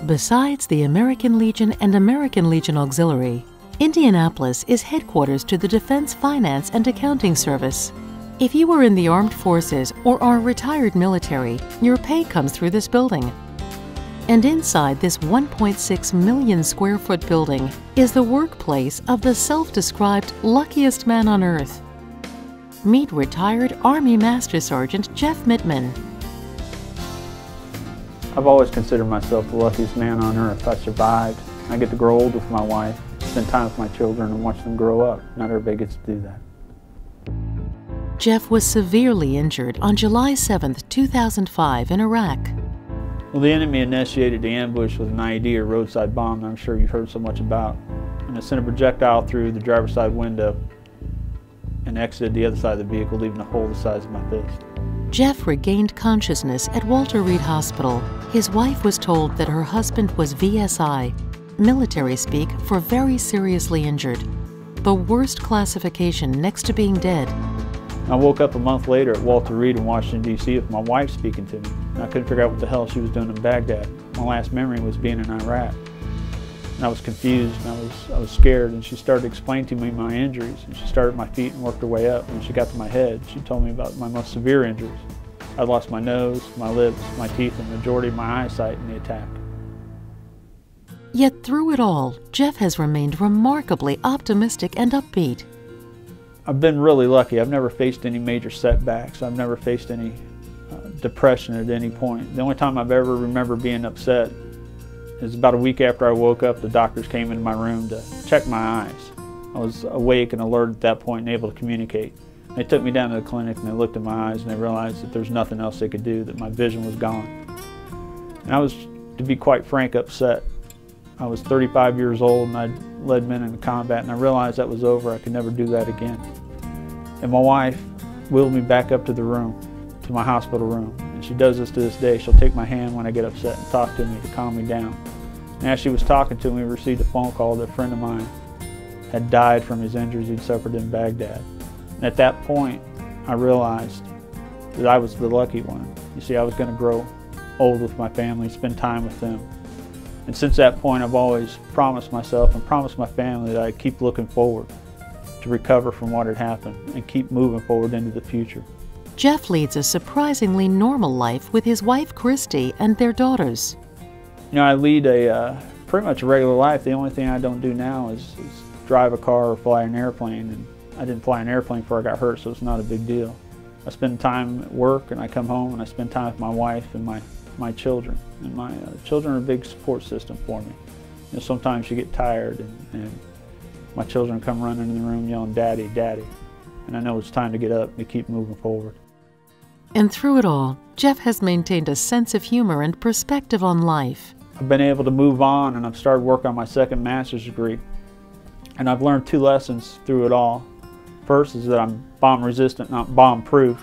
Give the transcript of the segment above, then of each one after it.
Besides the American Legion and American Legion Auxiliary, Indianapolis is headquarters to the Defense Finance and Accounting Service. If you are in the armed forces or are retired military, your pay comes through this building. And inside this 1.6 million square foot building is the workplace of the self-described luckiest man on earth. Meet retired Army Master Sergeant Jeff Mittman. I've always considered myself the luckiest man on earth. I survived. I get to grow old with my wife, spend time with my children, and watch them grow up. Not everybody gets to do that. Jeff was severely injured on July 7, 2005 in Iraq. Well, the enemy initiated the ambush with an IED or roadside bomb that I'm sure you've heard so much about. And it sent a projectile through the driver's side window and exited the other side of the vehicle, leaving a hole the size of my fist. Jeff regained consciousness at Walter Reed Hospital. His wife was told that her husband was VSI, military speak for very seriously injured, the worst classification next to being dead. I woke up a month later at Walter Reed in Washington, D.C. with my wife speaking to me. And I couldn't figure out what the hell she was doing in Baghdad. My last memory was being in Iraq. And I was confused and I was scared, and she started explaining to me my injuries. And she started at my feet and worked her way up. When she got to my head, she told me about my most severe injuries. I'd lost my nose, my lips, my teeth, and the majority of my eyesight in the attack. Yet through it all, Jeff has remained remarkably optimistic and upbeat. I've been really lucky. I've never faced any major setbacks. I've never faced any depression at any point. The only time I've ever remember being upset is about a week after I woke up. The doctors came into my room to check my eyes. I was awake and alert at that point and able to communicate. They took me down to the clinic and they looked at my eyes and they realized that there's nothing else they could do, that my vision was gone. And I was, to be quite frank, upset. I was 35 years old and I'd led men into combat, and I realized that was over. I could never do that again. And my wife wheeled me back up to the room, to my hospital room. And she does this to this day. She'll take my hand when I get upset and talk to me to calm me down. And as she was talking to me, we received a phone call that a friend of mine had died from his injuries he'd suffered in Baghdad. And at that point, I realized that I was the lucky one. You see, I was going to grow old with my family, spend time with them. And since that point, I've always promised myself and promised my family that I'd keep looking forward to recover from what had happened and keep moving forward into the future. Jeff leads a surprisingly normal life with his wife, Christy, and their daughters. You know, I lead pretty much a regular life. The only thing I don't do now is drive a car or fly an airplane. And I didn't fly an airplane before I got hurt, so it's not a big deal. I spend time at work and I come home and I spend time with my wife and my children. And my children are a big support system for me. You know, sometimes you get tired and my children come running in the room yelling, "Daddy, Daddy." And I know it's time to get up and to keep moving forward. And through it all, Jeff has maintained a sense of humor and perspective on life. I've been able to move on, and I've started work on my second master's degree. And I've learned two lessons through it all. First is that I'm bomb resistant, not bomb proof.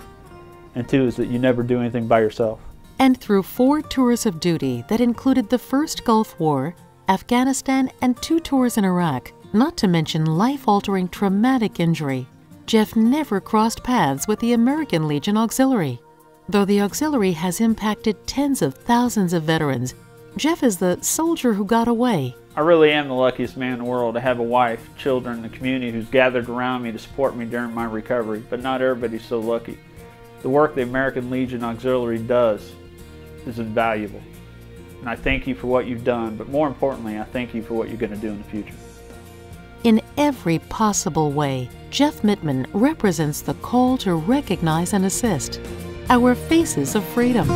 And two is that you never do anything by yourself. And through 4 tours of duty that included the first Gulf War, Afghanistan, and 2 tours in Iraq, not to mention life-altering traumatic injury, Jeff never crossed paths with the American Legion Auxiliary. Though the Auxiliary has impacted tens of thousands of veterans, Jeff is the soldier who got away. I really am the luckiest man in the world to have a wife, children, and a community who's gathered around me to support me during my recovery, but not everybody's so lucky. The work the American Legion Auxiliary does is invaluable. And I thank you for what you've done, but more importantly, I thank you for what you're going to do in the future. In every possible way, Jeff Mittman represents the call to recognize and assist, our faces of freedom.